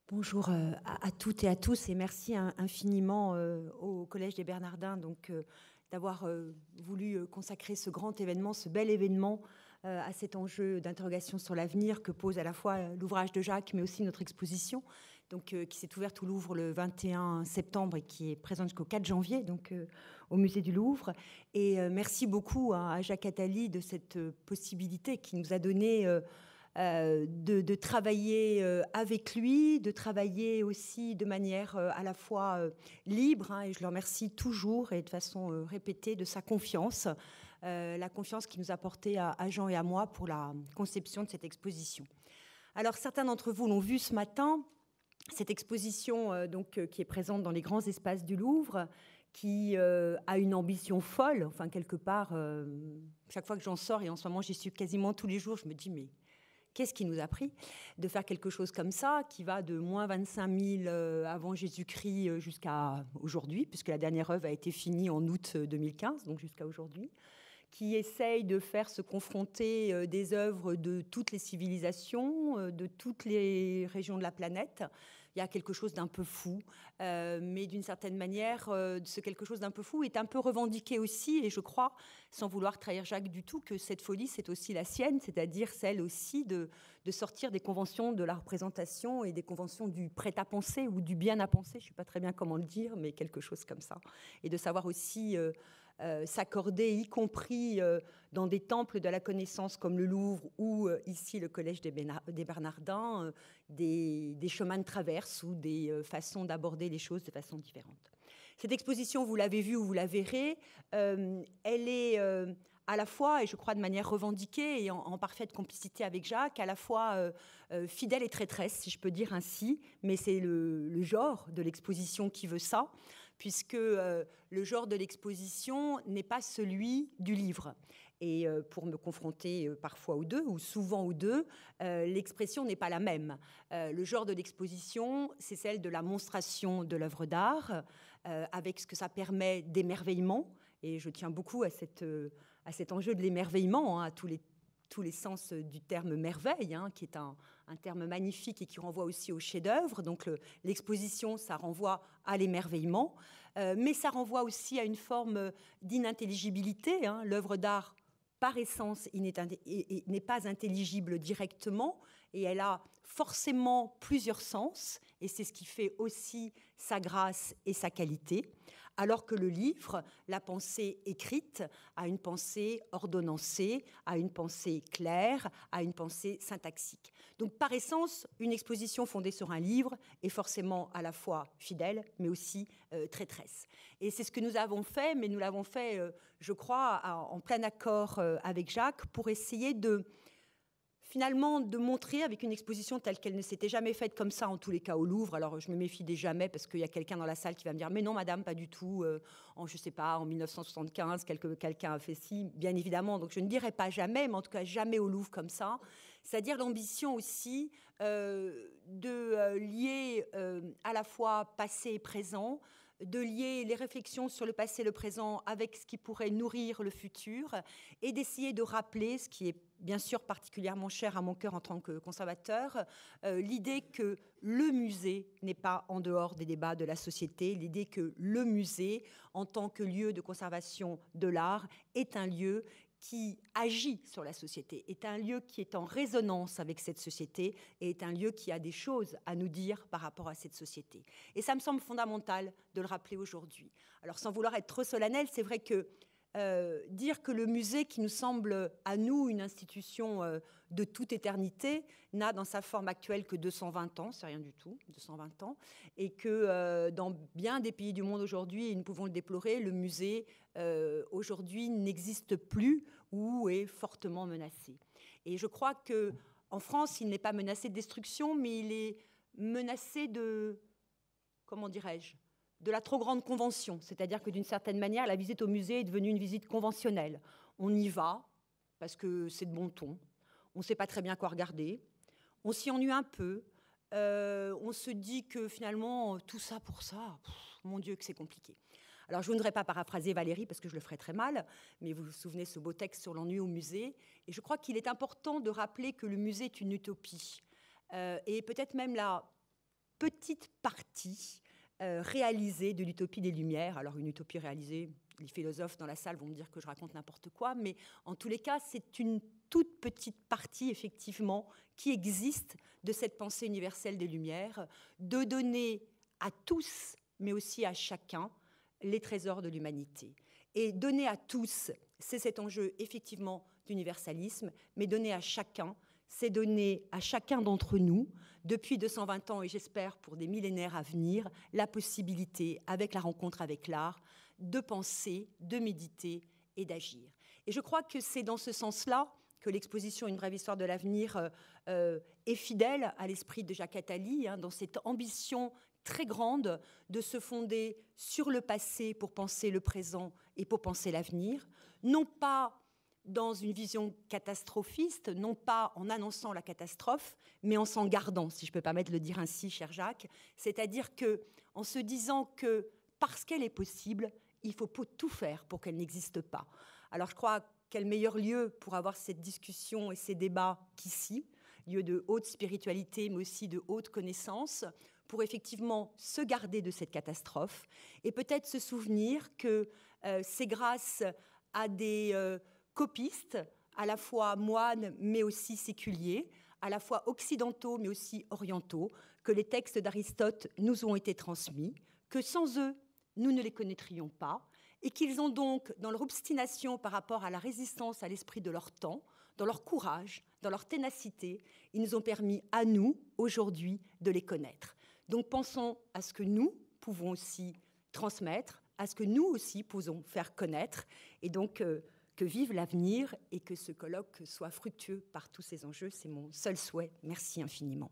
Bonjour à toutes et à tous et merci infiniment au Collège des Bernardins d'avoir voulu consacrer ce grand événement, ce bel événement à cet enjeu d'interrogation sur l'avenir que pose à la fois l'ouvrage de Jacques mais aussi notre exposition qui s'est ouverte au Louvre le 21 septembre et qui est présente jusqu'au 4 janvier au musée du Louvre. Et merci beaucoup à Jacques Attali de cette possibilité qui nous a donné de travailler avec lui, de travailler aussi de manière à la fois libre, et je le remercie toujours et de façon répétée de sa confiance, la confiance qu'il nous a portée à Jean et à moi pour la conception de cette exposition. Alors certains d'entre vous l'ont vu ce matin, cette exposition qui est présente dans les grands espaces du Louvre, qui a une ambition folle, enfin quelque part, chaque fois que j'en sors, et en ce moment j'y suis quasiment tous les jours, je me dis mais qu'est-ce qui nous a pris de faire quelque chose comme ça, qui va de moins 25 000 avant Jésus-Christ jusqu'à aujourd'hui, puisque la dernière œuvre a été finie en août 2015, donc jusqu'à aujourd'hui, qui essaye de faire se confronter des œuvres de toutes les civilisations, de toutes les régions de la planète. Il y a quelque chose d'un peu fou, mais d'une certaine manière, ce quelque chose d'un peu fou est un peu revendiqué aussi, et je crois, sans vouloir trahir Jacques du tout, que cette folie, c'est aussi la sienne, c'est-à-dire celle aussi de sortir des conventions de la représentation et des conventions du prêt-à-penser ou du bien-à-penser, je ne sais pas très bien comment le dire, mais quelque chose comme ça. Et de savoir aussi s'accorder, y compris dans des temples de la connaissance comme le Louvre ou ici le Collège des Bernardins, des chemins de traverse ou des façons d'aborder les choses de façon différente. Cette exposition, vous l'avez vue ou vous la verrez, elle est à la fois, et je crois de manière revendiquée et en parfaite complicité avec Jacques, à la fois fidèle et traîtresse, si je peux dire ainsi, mais c'est le genre de l'exposition qui veut ça, puisque le genre de l'exposition n'est pas celui du livre. Et pour me confronter parfois aux deux, ou souvent aux deux, l'expression n'est pas la même. Le genre de l'exposition, c'est celle de la monstration de l'œuvre d'art, avec ce que ça permet d'émerveillement. Et je tiens beaucoup à cet enjeu de l'émerveillement, à tous les sens du terme merveille, qui est un terme magnifique et qui renvoie aussi au chef-d'œuvre. Donc l'exposition, ça renvoie à l'émerveillement, mais ça renvoie aussi à une forme d'inintelligibilité. L'œuvre d'art, par essence, n'est pas intelligible directement, et elle a forcément plusieurs sens, et c'est ce qui fait aussi sa grâce et sa qualité. Alors que le livre, la pensée écrite, a une pensée ordonnancée, a une pensée claire, a une pensée syntaxique. Donc, par essence, une exposition fondée sur un livre est forcément à la fois fidèle, mais aussi traîtresse. Et c'est ce que nous avons fait, mais nous l'avons fait, je crois, en plein accord avec Jacques, pour essayer finalement de montrer avec une exposition telle qu'elle ne s'était jamais faite comme ça, en tous les cas au Louvre. Alors je me méfie des jamais parce qu'il y a quelqu'un dans la salle qui va me dire mais non madame, pas du tout, je sais pas, en 1975 quelqu'un a fait ci, bien évidemment, donc je ne dirais pas jamais, mais en tout cas jamais au Louvre comme ça. C'est-à-dire l'ambition aussi de lier à la fois passé et présent, de lier les réflexions sur le passé et le présent avec ce qui pourrait nourrir le futur, et d'essayer de rappeler ce qui est bien sûr particulièrement cher à mon cœur en tant que conservateur, l'idée que le musée n'est pas en dehors des débats de la société, l'idée que le musée, en tant que lieu de conservation de l'art, est un lieu qui agit sur la société, est un lieu qui est en résonance avec cette société et est un lieu qui a des choses à nous dire par rapport à cette société. Et ça me semble fondamental de le rappeler aujourd'hui. Alors sans vouloir être trop solennel, c'est vrai que dire que le musée, qui nous semble à nous une institution de toute éternité, n'a dans sa forme actuelle que 220 ans, c'est rien du tout, 220 ans, et que dans bien des pays du monde aujourd'hui, et nous pouvons le déplorer, le musée aujourd'hui n'existe plus ou est fortement menacé. Et je crois qu'en France, il n'est pas menacé de destruction, mais il est menacé de, comment dirais-je, de la trop grande convention, c'est-à-dire que d'une certaine manière, la visite au musée est devenue une visite conventionnelle. On y va parce que c'est de bon ton, on ne sait pas très bien quoi regarder, on s'y ennuie un peu, on se dit que finalement, tout ça pour ça, mon Dieu que c'est compliqué. Alors je ne voudrais pas paraphraser Valérie parce que je le ferais très mal, mais vous vous souvenez ce beau texte sur l'ennui au musée, et je crois qu'il est important de rappeler que le musée est une utopie, et peut-être même petite partie réalisée de l'utopie des Lumières. Alors une utopie réalisée, les philosophes dans la salle vont me dire que je raconte n'importe quoi, mais en tous les cas, c'est une toute petite partie, effectivement, qui existe de cette pensée universelle des Lumières, de donner à tous, mais aussi à chacun, les trésors de l'humanité. Et donner à tous, c'est cet enjeu, effectivement, d'universalisme, mais donner à chacun, c'est donner à chacun d'entre nous, depuis 220 ans, et j'espère pour des millénaires à venir, la possibilité, avec la rencontre avec l'art, de penser, de méditer et d'agir. Et je crois que c'est dans ce sens-là que l'exposition Une brève histoire de l'avenir est fidèle à l'esprit de Jacques Attali, dans cette ambition très grande de se fonder sur le passé pour penser le présent et pour penser l'avenir, non pas dans une vision catastrophiste, non pas en annonçant la catastrophe, mais en s'en gardant, si je peux permettre de le dire ainsi, cher Jacques, c'est-à-dire qu'en se disant que parce qu'elle est possible, il faut tout faire pour qu'elle n'existe pas. Alors je crois quel meilleur lieu pour avoir cette discussion et ces débats qu'ici, lieu de haute spiritualité, mais aussi de haute connaissance, pour effectivement se garder de cette catastrophe et peut-être se souvenir que c'est grâce à des copistes, à la fois moines, mais aussi séculiers, à la fois occidentaux, mais aussi orientaux, que les textes d'Aristote nous ont été transmis, que sans eux, nous ne les connaîtrions pas, et qu'ils ont donc, dans leur obstination par rapport à la résistance à l'esprit de leur temps, dans leur courage, dans leur ténacité, ils nous ont permis à nous, aujourd'hui, de les connaître. Donc pensons à ce que nous pouvons aussi transmettre, à ce que nous aussi pouvons faire connaître, et donc que vive l'avenir et que ce colloque soit fructueux par tous ces enjeux, c'est mon seul souhait. Merci infiniment.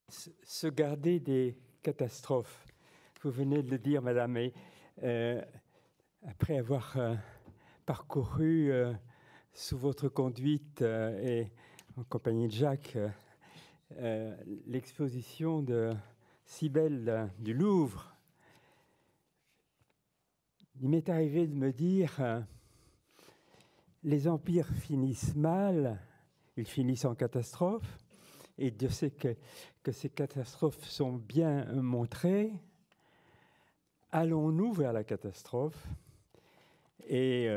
Se garder des catastrophes. Vous venez de le dire, madame, et après avoir parcouru sous votre conduite et en compagnie de Jacques l'exposition de Cybèle du Louvre, il m'est arrivé de me dire les empires finissent mal, ils finissent en catastrophe, et Dieu sait que ces catastrophes sont bien montrées. Allons-nous vers la catastrophe et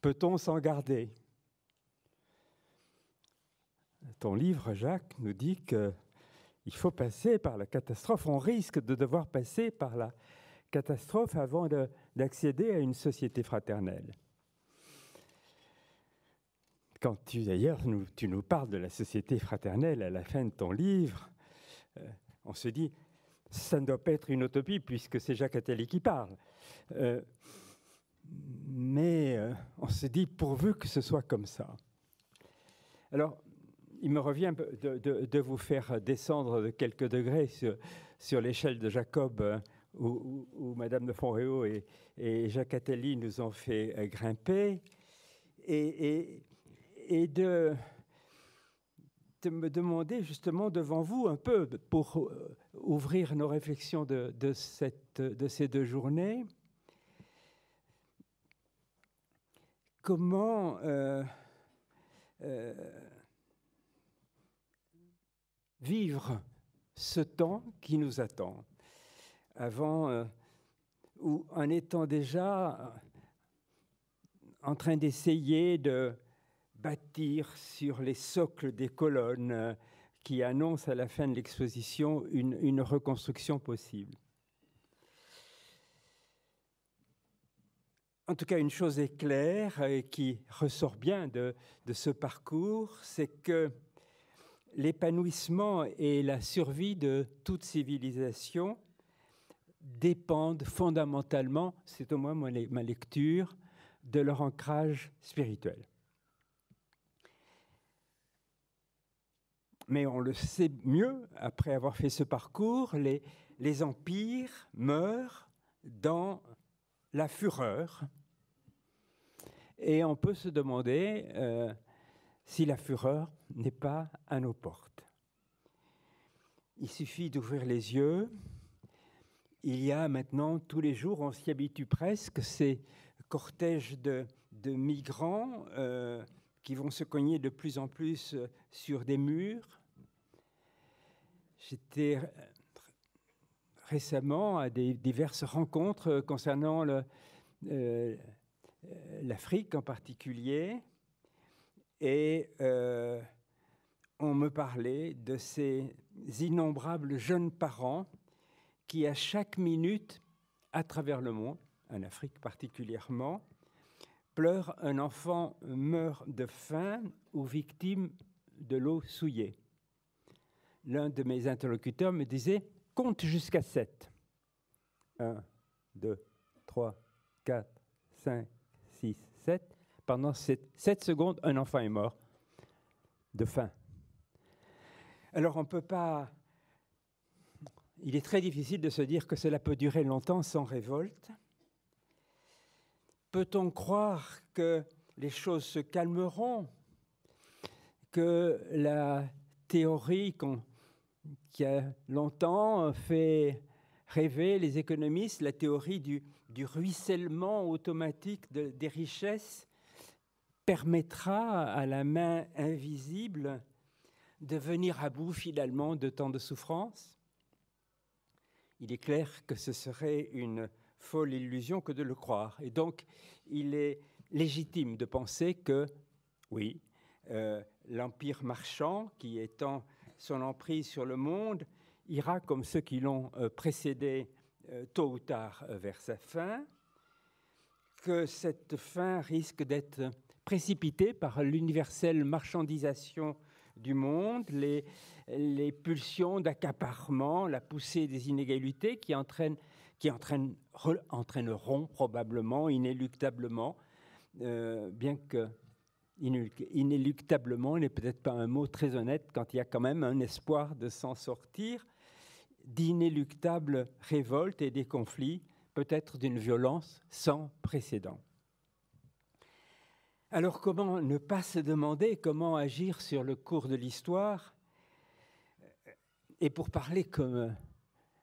peut-on s'en garder? Ton livre, Jacques, nous dit qu'il faut passer par la catastrophe. On risque de devoir passer par la catastrophe avant d'accéder à une société fraternelle. Quand d'ailleurs, tu nous parles de la société fraternelle à la fin de ton livre, on se dit, ça ne doit pas être une utopie puisque c'est Jacques Attali qui parle. Mais on se dit, pourvu que ce soit comme ça. Alors, il me revient de vous faire descendre de quelques degrés sur l'échelle de Jacob, où Madame de Fontréau et Jacques Attali nous ont fait grimper, et de me demander justement devant vous un peu, pour ouvrir nos réflexions de ces 2 journées, comment vivre ce temps qui nous attend, ou en étant déjà en train d'essayer de bâtir sur les socles des colonnes qui annoncent à la fin de l'exposition une reconstruction possible. En tout cas, une chose est claire et qui ressort bien de ce parcours, c'est que l'épanouissement et la survie de toute civilisation dépendent fondamentalement, c'est au moins ma lecture, de leur ancrage spirituel. Mais on le sait mieux, après avoir fait ce parcours, les empires meurent dans la fureur. Et on peut se demander si la fureur n'est pas à nos portes. Il suffit d'ouvrir les yeux. Il y a maintenant, tous les jours, on s'y habitue presque, ces cortèges de migrants qui vont se cogner de plus en plus sur des murs, J'étais récemment à diverses rencontres concernant l'Afrique en particulier, et on me parlait de ces innombrables jeunes parents qui, à chaque minute, à travers le monde, en Afrique particulièrement, pleurent un enfant meurt de faim ou victime de l'eau souillée. L'un de mes interlocuteurs me disait « compte jusqu'à 7. 1, 2, 3, 4, 5, 6, 7. Pendant 7 secondes, un enfant est mort de faim. » Alors on ne peut pas... Il est très difficile de se dire que cela peut durer longtemps sans révolte. Peut-on croire que les choses se calmeront, que la théorie qui a longtemps fait rêver les économistes, la théorie du ruissellement automatique des richesses, permettra à la main invisible de venir à bout finalement de tant de souffrances? Il est clair que ce serait une folle illusion que de le croire. Et donc, il est légitime de penser que, oui, l'empire marchand, qui étend son emprise sur le monde, ira, comme ceux qui l'ont précédé, tôt ou tard vers sa fin, que cette fin risque d'être précipitée par l'universelle marchandisation du monde, les pulsions d'accaparement, la poussée des inégalités qui entraîneront probablement, inéluctablement, bien que inéluctablement n'est peut-être pas un mot très honnête quand il y a quand même un espoir de s'en sortir, d'inéluctables révoltes et des conflits, peut-être d'une violence sans précédent. Alors comment ne pas se demander comment agir sur le cours de l'histoire? Et pour parler comme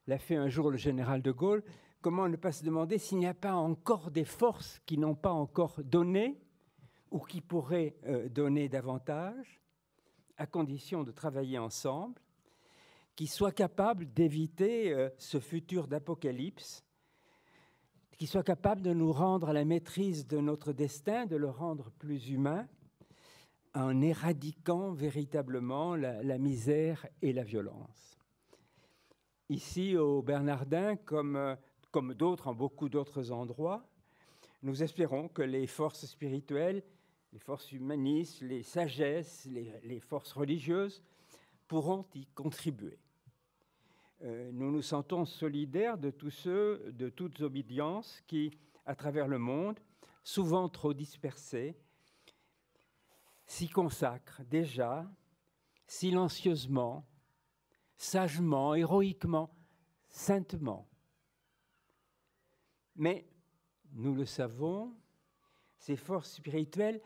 l'a fait un jour le général de Gaulle, comment ne pas se demander s'il n'y a pas encore des forces qui n'ont pas encore donné ou qui pourraient donner davantage, à condition de travailler ensemble, qui soient capables d'éviter ce futur d'apocalypse, qui soient capables de nous rendre à la maîtrise de notre destin, de le rendre plus humain, en éradiquant véritablement la misère et la violence. Ici, au Bernardin, comme d'autres, en beaucoup d'autres endroits, nous espérons que les forces spirituelles, les forces humanistes, les sagesses, les forces religieuses pourront y contribuer. Nous nous sentons solidaires de tous ceux, de toutes obédiences qui, à travers le monde, souvent trop dispersés, s'y consacrent déjà, silencieusement, sagement, héroïquement, saintement. Mais, nous le savons, ces forces spirituelles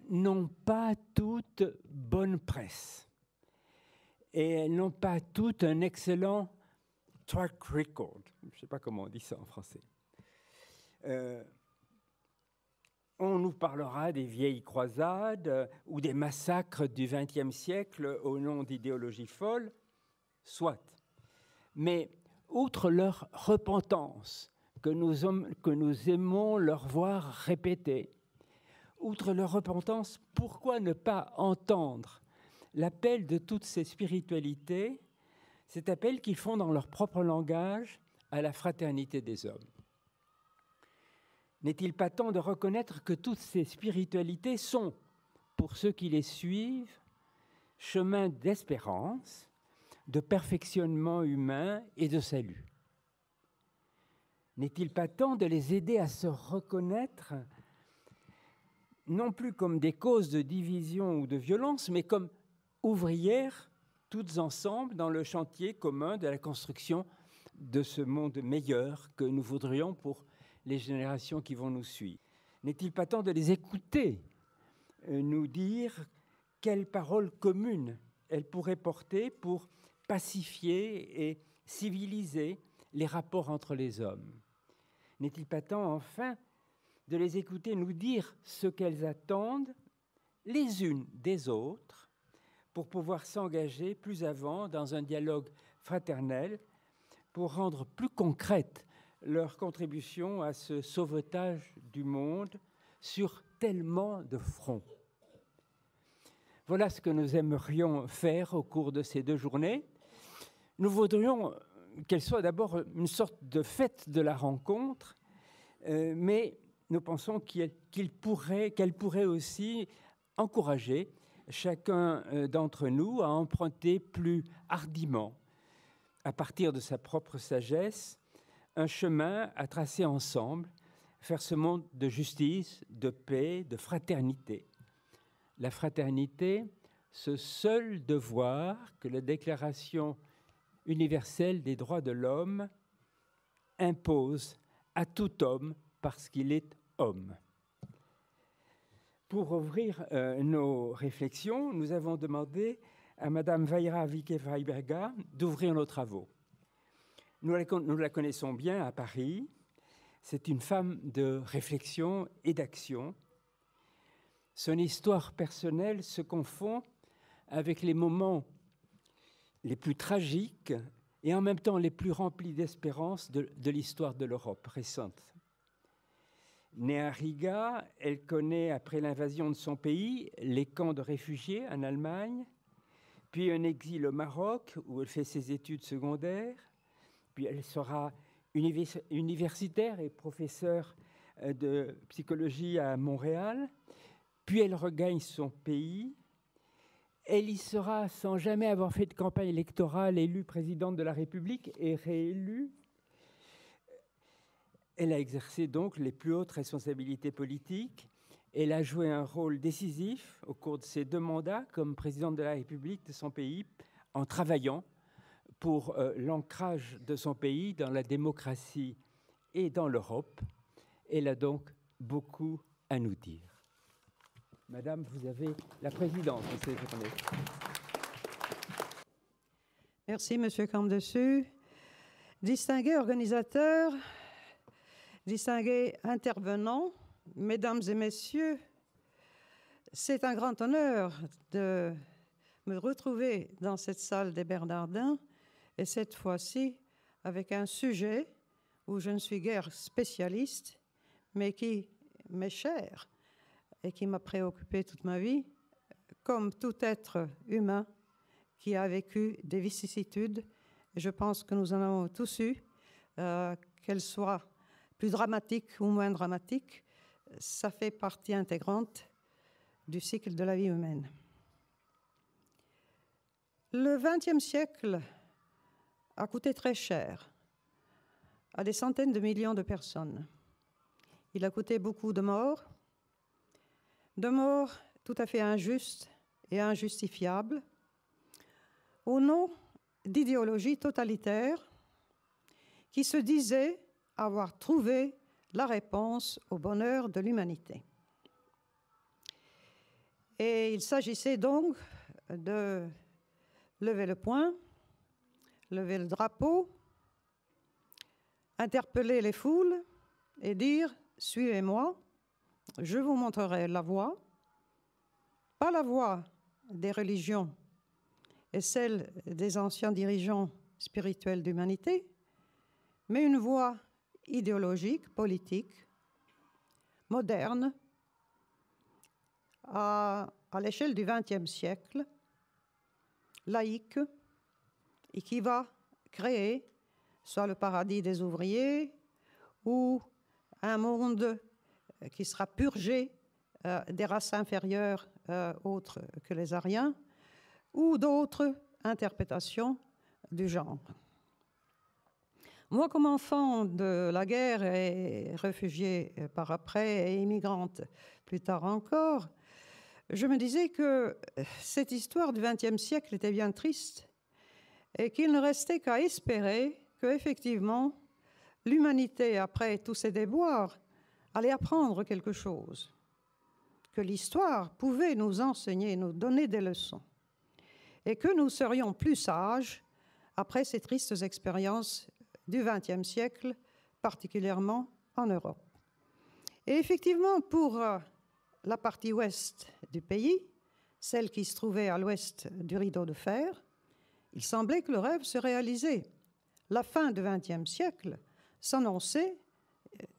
n'ont pas toutes bonne presse. Et elles n'ont pas toutes un excellent track record. Je ne sais pas comment on dit ça en français. On nous parlera des vieilles croisades ou des massacres du XXe siècle au nom d'idéologies folles, soit. Mais outre leur repentance, que nous aimons leur voir répéter, outre leur repentance, pourquoi ne pas entendre l'appel de toutes ces spiritualités, cet appel qu'ils font dans leur propre langage à la fraternité des hommes? N'est-il pas temps de reconnaître que toutes ces spiritualités sont, pour ceux qui les suivent, chemin d'espérance, de perfectionnement humain et de salut? N'est-il pas temps de les aider à se reconnaître, non plus comme des causes de division ou de violence, mais comme ouvrières, toutes ensemble, dans le chantier commun de la construction de ce monde meilleur que nous voudrions pour les générations qui vont nous suivre? N'est-il pas temps de les écouter nous dire quelles paroles communes elles pourraient porter pour pacifier et civiliser les rapports entre les hommes? N'est-il pas temps, enfin, de les écouter nous dire ce qu'elles attendent les unes des autres pour pouvoir s'engager plus avant dans un dialogue fraternel, pour rendre plus concrète leur contribution à ce sauvetage du monde sur tellement de fronts. Voilà ce que nous aimerions faire au cours de ces 2 journées. Nous voudrions qu'elle soit d'abord une sorte de fête de la rencontre, mais nous pensons qu'elle pourrait aussi encourager chacun d'entre nous à emprunter plus hardiment, à partir de sa propre sagesse, un chemin à tracer ensemble, faire ce monde de justice, de paix, de fraternité. La fraternité, ce seul devoir que la Déclaration universelle des droits de l'homme impose à tout homme parce qu'il est homme. Pour ouvrir nos réflexions, nous avons demandé à Madame Vaira Vique-Freiberga d'ouvrir nos travaux. Nous la connaissons bien à Paris. C'est une femme de réflexion et d'action. Son histoire personnelle se confond avec les moments les plus tragiques et en même temps les plus remplis d'espérance de l'histoire de l'Europe récente. Née à Riga, elle connaît, après l'invasion de son pays, les camps de réfugiés en Allemagne, puis un exil au Maroc où elle fait ses études secondaires, puis elle sera universitaire et professeure de psychologie à Montréal, puis elle regagne son pays. Elle y sera, sans jamais avoir fait de campagne électorale, élue présidente de la République et réélue. Elle a exercé donc les plus hautes responsabilités politiques. Elle a joué un rôle décisif au cours de ses 2 mandats comme présidente de la République de son pays, en travaillant pour l'ancrage de son pays dans la démocratie et dans l'Europe. Elle a donc beaucoup à nous dire. Madame, vous avez la présidence de cette journée. Merci, Monsieur Camdessus. Distingués organisateurs, distingués intervenants, mesdames et messieurs, c'est un grand honneur de me retrouver dans cette salle des Bernardins, et cette fois-ci avec un sujet où je ne suis guère spécialiste, mais qui m'est cher et qui m'a préoccupé toute ma vie, comme tout être humain qui a vécu des vicissitudes. Et je pense que nous en avons tous eu, qu'elles soient plus dramatiques ou moins dramatiques, ça fait partie intégrante du cycle de la vie humaine. Le XXe siècle a coûté très cher à des centaines de millions de personnes. Il a coûté beaucoup de morts tout à fait injustes et injustifiables, au nom d'idéologies totalitaires qui se disaient avoir trouvé la réponse au bonheur de l'humanité. Et il s'agissait donc de lever le poing, lever le drapeau, interpeller les foules et dire « Suivez-moi, je vous montrerai la voie », pas la voie des religions et celle des anciens dirigeants spirituels d'humanité, mais une voie idéologique, politique, moderne, à l'échelle du XXe siècle, laïque, et qui va créer soit le paradis des ouvriers ou un monde qui sera purgé des races inférieures autres que les Aryens, ou d'autres interprétations du genre. Moi, comme enfant de la guerre et réfugiée par après et immigrante plus tard encore, je me disais que cette histoire du XXe siècle était bien triste et qu'il ne restait qu'à espérer qu'effectivement l'humanité, après tous ces déboires, allait apprendre quelque chose, que l'histoire pouvait nous enseigner, nous donner des leçons, et que nous serions plus sages après ces tristes expériences du XXe siècle, particulièrement en Europe. Et effectivement, pour la partie ouest du pays, celle qui se trouvait à l'ouest du rideau de fer, il semblait que le rêve se réalisait. La fin du XXe siècle s'annonçait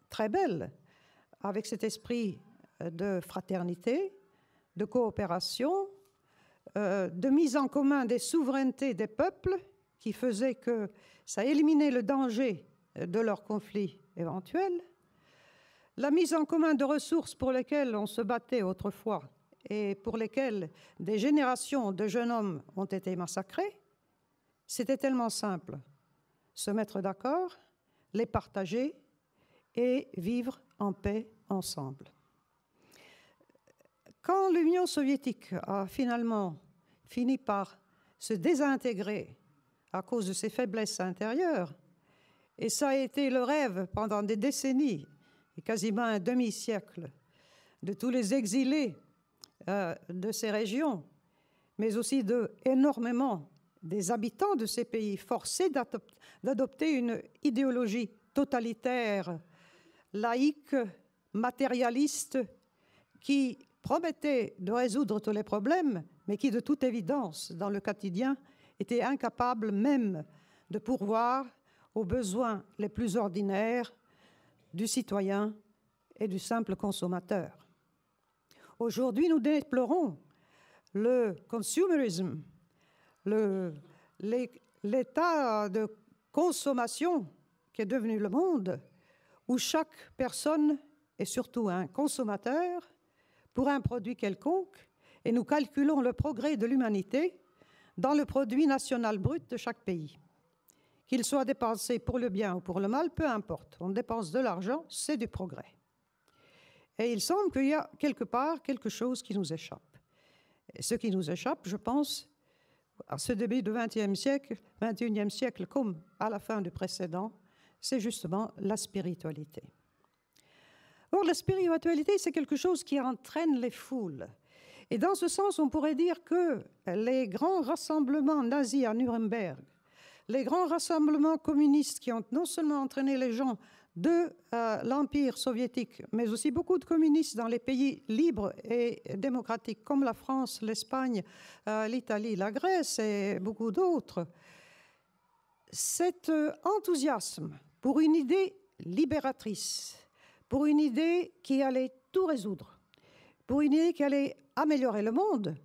très belle, avec cet esprit de fraternité, de coopération, de mise en commun des souverainetés des peuples, qui faisait que ça éliminait le danger de leurs conflits éventuels, la mise en commun de ressources pour lesquelles on se battait autrefois et pour lesquelles des générations de jeunes hommes ont été massacrés, c'était tellement simple. Se mettre d'accord, les partager et vivre en paix ensemble. Quand l'Union soviétique a finalement fini par se désintégrer à cause de ses faiblesses intérieures, et ça a été le rêve pendant des décennies, et quasiment un demi-siècle, de tous les exilés de ces régions, mais aussi énormément des habitants de ces pays forcés d'adopter une idéologie totalitaire, laïque, matérialiste, qui promettait de résoudre tous les problèmes, mais qui, de toute évidence, dans le quotidien, était incapable même de pourvoir aux besoins les plus ordinaires du citoyen et du simple consommateur. Aujourd'hui, nous déplorons le consumérisme, l'état de consommation qui est devenu le monde, où chaque personne est surtout un consommateur pour un produit quelconque, et nous calculons le progrès de l'humanité dans le produit national brut de chaque pays. Qu'il soit dépensé pour le bien ou pour le mal, peu importe. On dépense de l'argent, c'est du progrès. Et il semble qu'il y a quelque part quelque chose qui nous échappe. Et ce qui nous échappe, je pense, à ce début du XXIe siècle, comme à la fin du précédent, c'est justement la spiritualité. Or, la spiritualité, c'est quelque chose qui entraîne les foules. Et dans ce sens, on pourrait dire que les grands rassemblements nazis à Nuremberg, les grands rassemblements communistes qui ont non seulement entraîné les gens de l'Empire soviétique, mais aussi beaucoup de communistes dans les pays libres et démocratiques comme la France, l'Espagne, l'Italie, la Grèce et beaucoup d'autres, cet enthousiasme pour une idée libératrice, pour une idée qui allait tout résoudre, pour une idée qui allait améliorer le monde,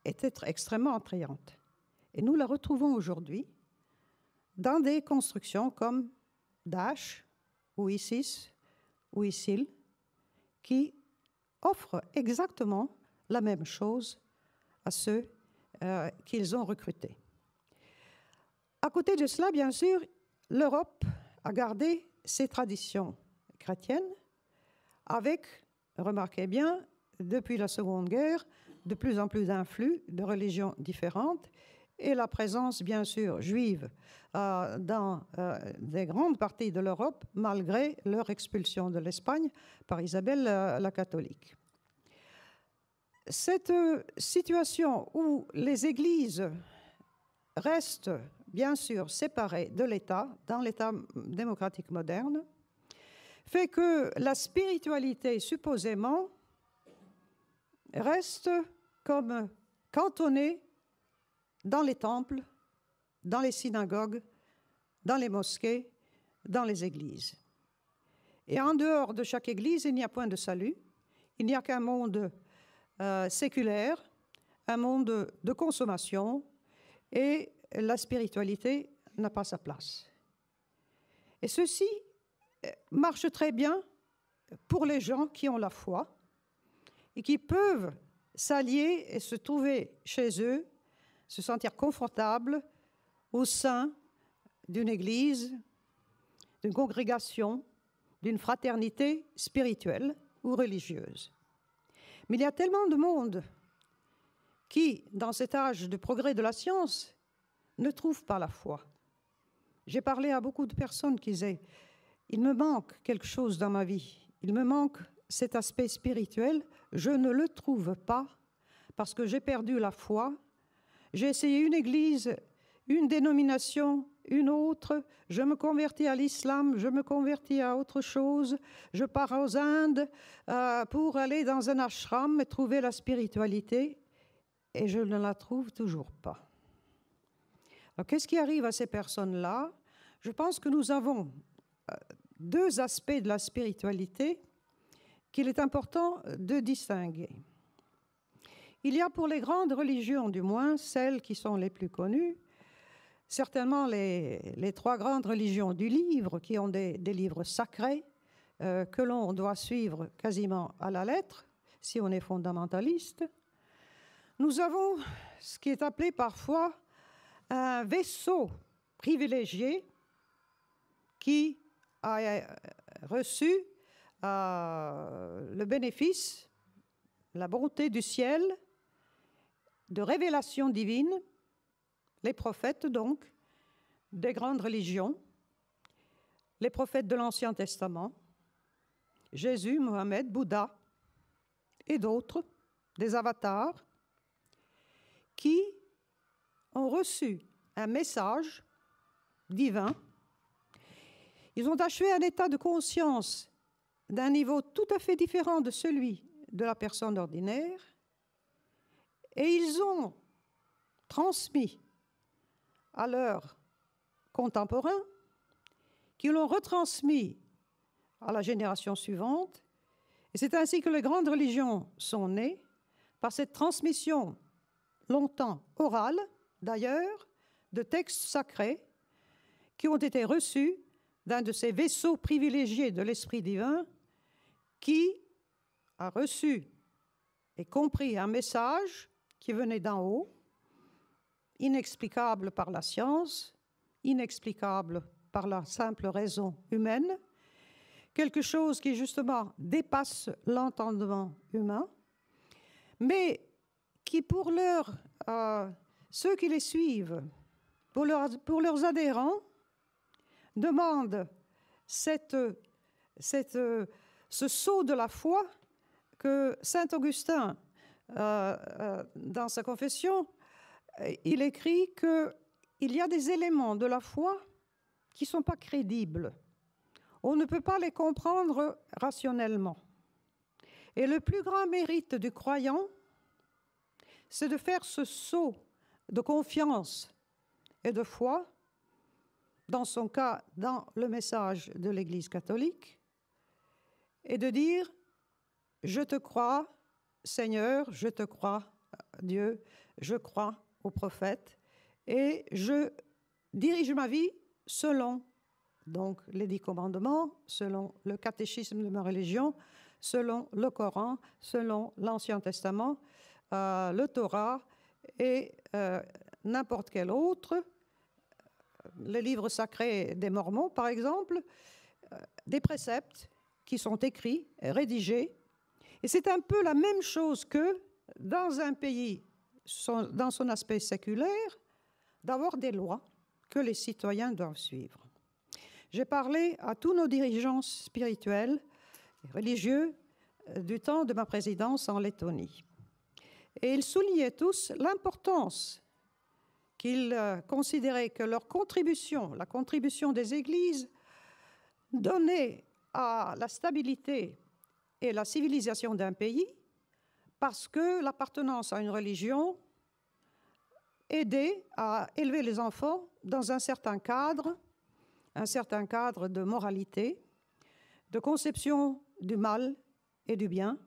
était extrêmement attrayante. Et nous la retrouvons aujourd'hui dans des constructions comme Daesh, ou ISIS, ou ISIL, qui offrent exactement la même chose à ceux qu'ils ont recrutés. À côté de cela, bien sûr, l'Europe a gardé ses traditions chrétiennes avec, remarquez bien, depuis la Seconde Guerre, de plus en plus d'influx de religions différentes et la présence, bien sûr, juive dans des grandes parties de l'Europe, malgré leur expulsion de l'Espagne par Isabelle la catholique. Cette situation où les églises restent, bien sûr, séparées de l'État, dans l'État démocratique moderne, fait que la spiritualité, supposément, reste comme cantonnée dans les temples, dans les synagogues, dans les mosquées, dans les églises. Et en dehors de chaque église, il n'y a point de salut, il n'y a qu'un monde séculaire, un monde de consommation, et la spiritualité n'a pas sa place. Et ceci marche très bien pour les gens qui ont la foi et qui peuvent s'allier et se trouver chez eux, se sentir confortables au sein d'une église, d'une congrégation, d'une fraternité spirituelle ou religieuse. Mais il y a tellement de monde qui, dans cet âge de progrès de la science, ne trouve pas la foi. J'ai parlé à beaucoup de personnes qui disaient « Il me manque quelque chose dans ma vie, il me manque cet aspect spirituel, je ne le trouve pas parce que j'ai perdu la foi. J'ai essayé une église, une dénomination, une autre, je me convertis à l'islam, je me convertis à autre chose, je pars aux Indes pour aller dans un ashram et trouver la spiritualité. et je ne la trouve toujours pas. Alors, qu'est-ce qui arrive à ces personnes-là? Je pense que nous avons deux aspects de la spiritualité qu'il est important de distinguer. Il y a pour les grandes religions, du moins celles qui sont les plus connues, certainement les trois grandes religions du livre, qui ont des livres sacrés que l'on doit suivre quasiment à la lettre, si on est fondamentaliste. Nous avons ce qui est appelé parfois un vaisseau privilégié qui a reçu le bénéfice, la bonté du ciel, de révélation divine, les prophètes donc, des grandes religions, les prophètes de l'Ancien Testament, Jésus, Mohammed, Bouddha et d'autres, des avatars, qui ont reçu un message divin. Ils ont achevé un état de conscience d'un niveau tout à fait différent de celui de la personne ordinaire, et ils ont transmis à leurs contemporains, qui l'ont retransmis à la génération suivante. Et c'est ainsi que les grandes religions sont nées, par cette transmission longtemps orale, d'ailleurs, de textes sacrés qui ont été reçus d'un de ces vaisseaux privilégiés de l'Esprit divin qui a reçu et compris un message qui venait d'en haut, inexplicable par la science, inexplicable par la simple raison humaine, quelque chose qui justement dépasse l'entendement humain, mais qui pour ceux qui les suivent, pour leurs adhérents, demande ce saut de la foi que saint Augustin, dans sa confession, il écrit qu'il y a des éléments de la foi qui ne sont pas crédibles. On ne peut pas les comprendre rationnellement. Et le plus grand mérite du croyant, c'est de faire ce saut de confiance et de foi, dans son cas, dans le message de l'Église catholique, et de dire « Je te crois, Seigneur, je te crois, Dieu, je crois au prophète, et je dirige ma vie selon donc les 10 commandements, selon le catéchisme de ma religion, selon le Coran, selon l'Ancien Testament, le Torah et n'importe quel autre, les livres sacrés des Mormons par exemple, des préceptes qui sont écrits, rédigés. Et c'est un peu la même chose que dans un pays, dans son aspect séculaire, d'avoir des lois que les citoyens doivent suivre. J'ai parlé à tous nos dirigeants spirituels et religieux du temps de ma présidence en Lettonie. Et ils soulignaient tous l'importance qu'ils considéraient que leur contribution, la contribution des églises, donnait à la stabilité et la civilisation d'un pays, parce que l'appartenance à une religion aidait à élever les enfants dans un certain cadre de moralité, de conception du mal et du bien,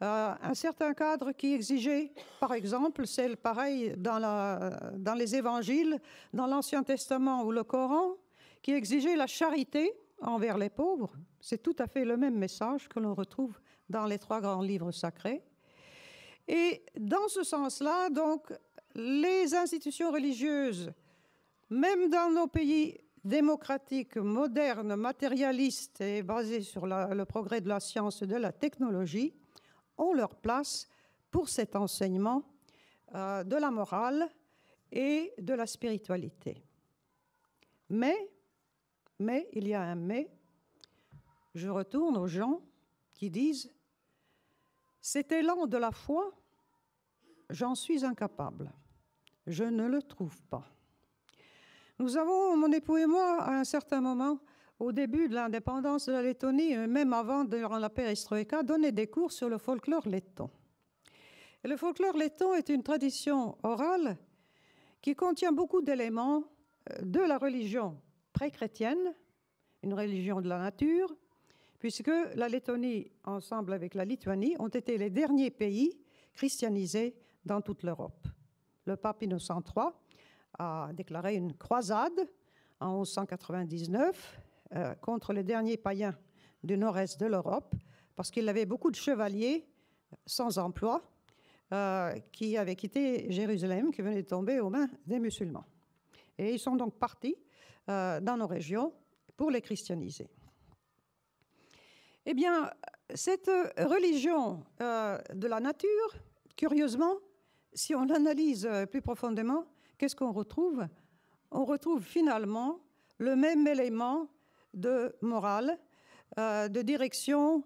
un certain cadre qui exigeait, par exemple, c'est pareil dans les évangiles, dans l'Ancien Testament ou le Coran, qui exigeait la charité envers les pauvres. C'est tout à fait le même message que l'on retrouve dans les 3 grands livres sacrés. Et dans ce sens-là, donc, les institutions religieuses, même dans nos pays démocratiques, modernes, matérialistes et basés sur le progrès de la science et de la technologie, ont leur place pour cet enseignement de la morale et de la spiritualité. Mais, il y a un mais, je retourne aux gens qui disent « cet élan de la foi, j'en suis incapable, je ne le trouve pas ». Nous avons, mon époux et moi, à un certain moment, au début de l'indépendance de la Lettonie, même avant, durant la perestroïka, donné des cours sur le folklore letton. Et le folklore letton est une tradition orale qui contient beaucoup d'éléments de la religion pré-chrétienne, une religion de la nature, puisque la Lettonie, ensemble avec la Lituanie, ont été les derniers pays christianisés dans toute l'Europe. Le pape Innocent III a déclaré une croisade en 1199 contre les derniers païens du nord-est de l'Europe, parce qu'il avait beaucoup de chevaliers sans emploi qui avaient quitté Jérusalem, qui venaient de tomber aux mains des musulmans. Et ils sont donc partis dans nos régions pour les christianiser. Eh bien, cette religion de la nature, curieusement, si on l'analyse plus profondément, qu'est-ce qu'on retrouve? On retrouve finalement le même élément de morale, de direction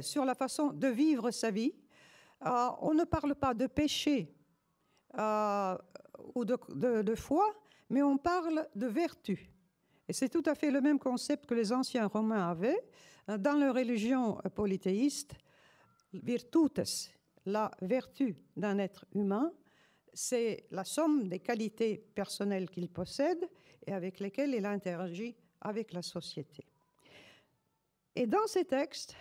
sur la façon de vivre sa vie. On ne parle pas de péché ou de foi, mais on parle de vertu. Et c'est tout à fait le même concept que les anciens Romains avaient dans leur religion polythéiste. Virtutes, la vertu d'un être humain, c'est la somme des qualités personnelles qu'il possède et avec lesquelles il interagit avec la société. Et dans ces textes,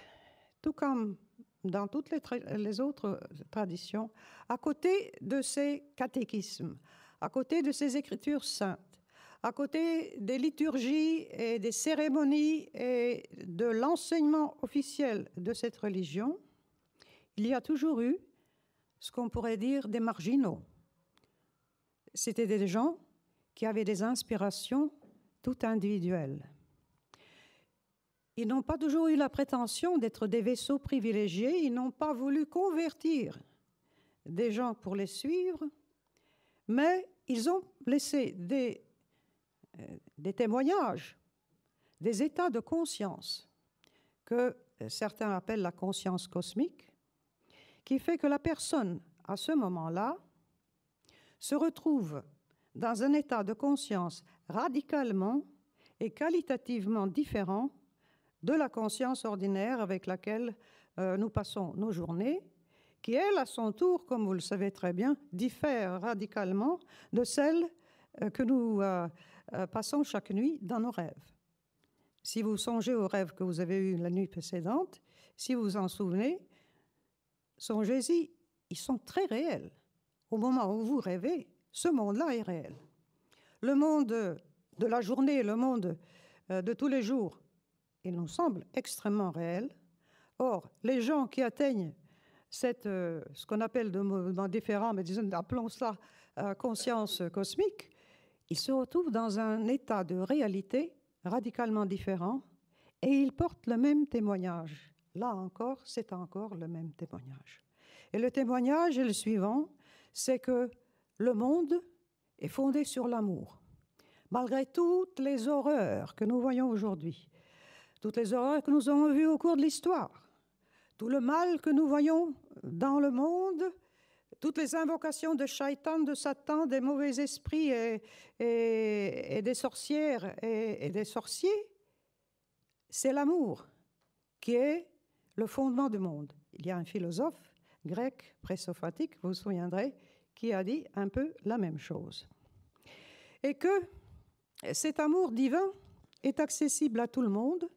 tout comme dans toutes les autres traditions, à côté de ces catéchismes, à côté de ces écritures saintes, à côté des liturgies et des cérémonies et de l'enseignement officiel de cette religion, il y a toujours eu ce qu'on pourrait dire des marginaux. C'était des gens qui avaient des inspirations toutes individuelles. Ils n'ont pas toujours eu la prétention d'être des vaisseaux privilégiés, ils n'ont pas voulu convertir des gens pour les suivre, mais ils ont laissé des témoignages, des états de conscience que certains appellent la conscience cosmique, qui fait que la personne, à ce moment-là, se retrouve dans un état de conscience radicalement et qualitativement différent de la conscience ordinaire avec laquelle nous passons nos journées, qui, elle, à son tour, comme vous le savez très bien, diffère radicalement de celle que nous passons chaque nuit dans nos rêves. Si vous songez aux rêves que vous avez eus la nuit précédente, si vous vous en souvenez, songez-y, ils sont très réels. Au moment où vous rêvez, ce monde-là est réel. Le monde de la journée, le monde de tous les jours, il nous semble extrêmement réel. Or, les gens qui atteignent ce qu'on appelle de mouvements différents, mais disons, appelons ça conscience cosmique, ils se retrouvent dans un état de réalité radicalement différent et ils portent le même témoignage. Là encore, c'est encore le même témoignage. Et le témoignage est le suivant, c'est que le monde est fondé sur l'amour. Malgré toutes les horreurs que nous voyons aujourd'hui, toutes les horreurs que nous avons vues au cours de l'histoire, tout le mal que nous voyons dans le monde, toutes les invocations de Shaitan, de Satan, des mauvais esprits et des sorcières et des sorciers, c'est l'amour qui est le fondement du monde. Il y a un philosophe grec présophatique, vous vous souviendrez, qui a dit un peu la même chose. Et que cet amour divin est accessible à tout le monde,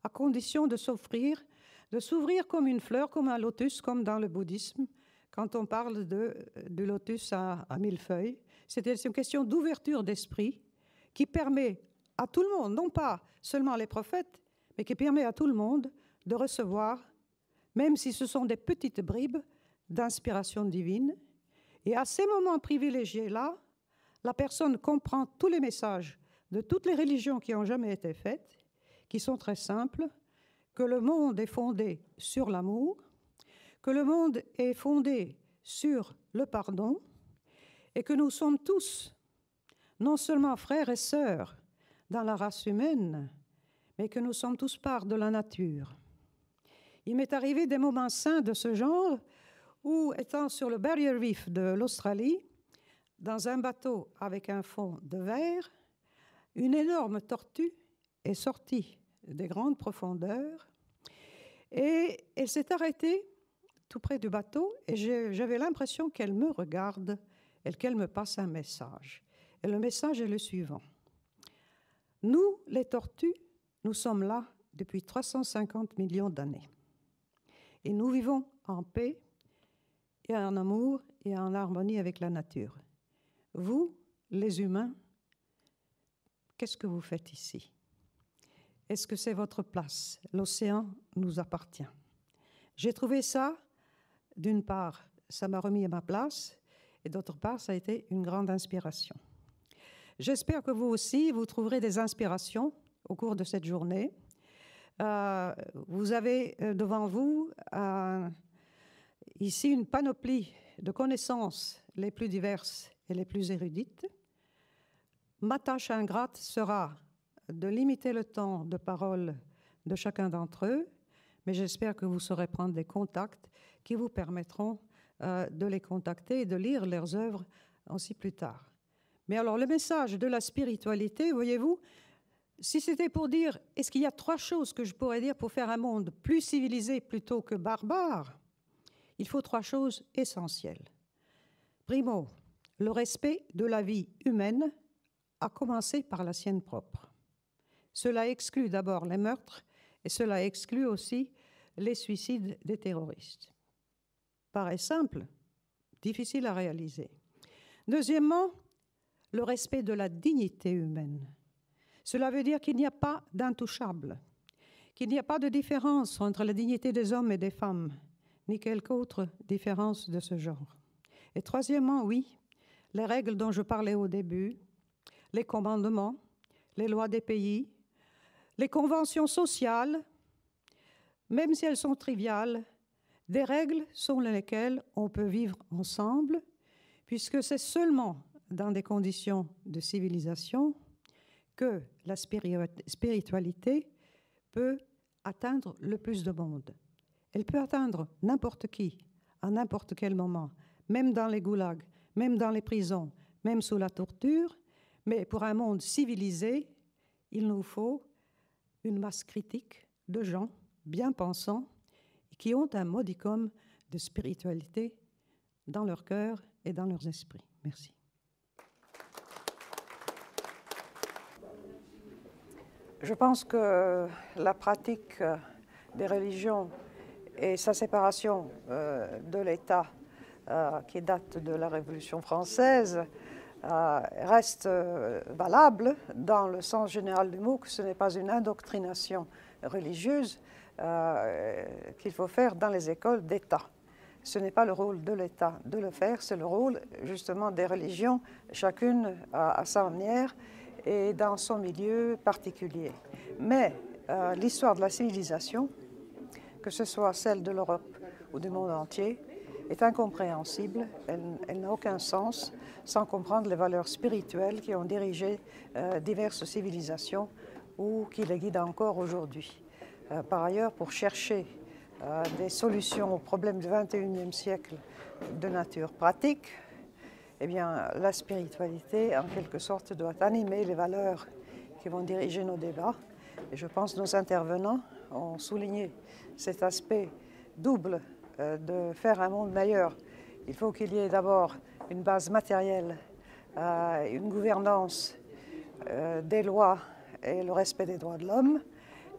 à condition de s'offrir, de s'ouvrir comme une fleur, comme un lotus, comme dans le bouddhisme, quand on parle du lotus à 1000 feuilles. C'est une question d'ouverture d'esprit qui permet à tout le monde, non pas seulement les prophètes, mais qui permet à tout le monde de recevoir, même si ce sont des petites bribes d'inspiration divine. Et à ces moments privilégiés-là, la personne comprend tous les messages de toutes les religions qui ont jamais été faites, qui sont très simples, que le monde est fondé sur l'amour, que le monde est fondé sur le pardon, et que nous sommes tous, non seulement frères et sœurs dans la race humaine, mais que nous sommes tous part de la nature. Il m'est arrivé des moments saints de ce genre où, étant sur le Barrier Reef de l'Australie, dans un bateau avec un fond de verre, une énorme tortue est sortie des grandes profondeurs et elle s'est arrêtée tout près du bateau, et j'avais l'impression qu'elle me regarde et qu'elle me passe un message. Et le message est le suivant. Nous, les tortues, nous sommes là depuis 350 millions d'années. Et nous vivons en paix et en amour et en harmonie avec la nature. Vous, les humains, qu'est-ce que vous faites ici? Est-ce que c'est votre place? L'océan nous appartient. J'ai trouvé ça, d'une part, ça m'a remis à ma place, et d'autre part, ça a été une grande inspiration. J'espère que vous aussi, vous trouverez des inspirations au cours de cette journée. Vous avez devant vous ici une panoplie de connaissances les plus diverses et les plus érudites. Ma tâche ingrate sera de limiter le temps de parole de chacun d'entre eux, mais j'espère que vous saurez prendre des contacts qui vous permettront de les contacter et de lire leurs œuvres aussi plus tard. Mais alors, le message de la spiritualité, voyez-vous, si c'était pour dire, est-ce qu'il y a 3 choses que je pourrais dire pour faire un monde plus civilisé plutôt que barbare? Il faut 3 choses essentielles. Primo, le respect de la vie humaine, à commencer par la sienne propre. Cela exclut d'abord les meurtres et cela exclut aussi les suicides des terroristes. Paraît simple, difficile à réaliser. Deuxièmement, le respect de la dignité humaine. Cela veut dire qu'il n'y a pas d'intouchable, qu'il n'y a pas de différence entre la dignité des hommes et des femmes, ni quelque autre différence de ce genre. Et troisièmement, oui, les règles dont je parlais au début, les commandements, les lois des pays, les conventions sociales, même si elles sont triviales, des règles sur lesquelles on peut vivre ensemble, puisque c'est seulement dans des conditions de civilisation que la spiritualité peut atteindre le plus de monde. Elle peut atteindre n'importe qui, à n'importe quel moment, même dans les goulags, même dans les prisons, même sous la torture, mais pour un monde civilisé, il nous faut une masse critique de gens bien pensants et qui ont un modicum de spiritualité dans leur cœur et dans leurs esprits. Merci. Je pense que la pratique des religions et sa séparation de l'État, qui date de la Révolution française, reste valable dans le sens général du mot, que ce n'est pas une indoctrination religieuse qu'il faut faire dans les écoles d'État. Ce n'est pas le rôle de l'État de le faire, c'est le rôle justement des religions, chacune à sa manière et dans son milieu particulier. Mais l'histoire de la civilisation, que ce soit celle de l'Europe ou du monde entier, est incompréhensible, elle n'a aucun sens sans comprendre les valeurs spirituelles qui ont dirigé diverses civilisations ou qui les guident encore aujourd'hui. Par ailleurs, pour chercher des solutions aux problèmes du XXIe siècle de nature pratique, eh bien, la spiritualité, en quelque sorte, doit animer les valeurs qui vont diriger nos débats. Et je pense que nos intervenants ont souligné cet aspect double de faire un monde meilleur. Il faut qu'il y ait d'abord une base matérielle, une gouvernance des lois et le respect des droits de l'homme,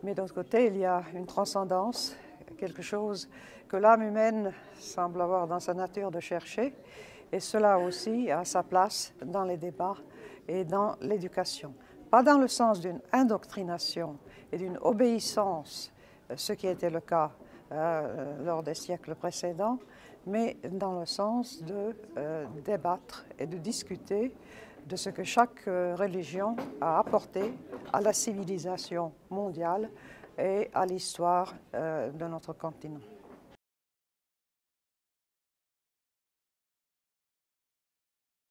mais d'autre côté, il y a une transcendance, quelque chose que l'âme humaine semble avoir dans sa nature de chercher, et cela aussi a sa place dans les débats et dans l'éducation. Pas dans le sens d'une indoctrination et d'une obéissance, ce qui était le cas lors des siècles précédents, mais dans le sens de débattre et de discuter de ce que chaque religion a apporté à la civilisation mondiale et à l'histoire de notre continent.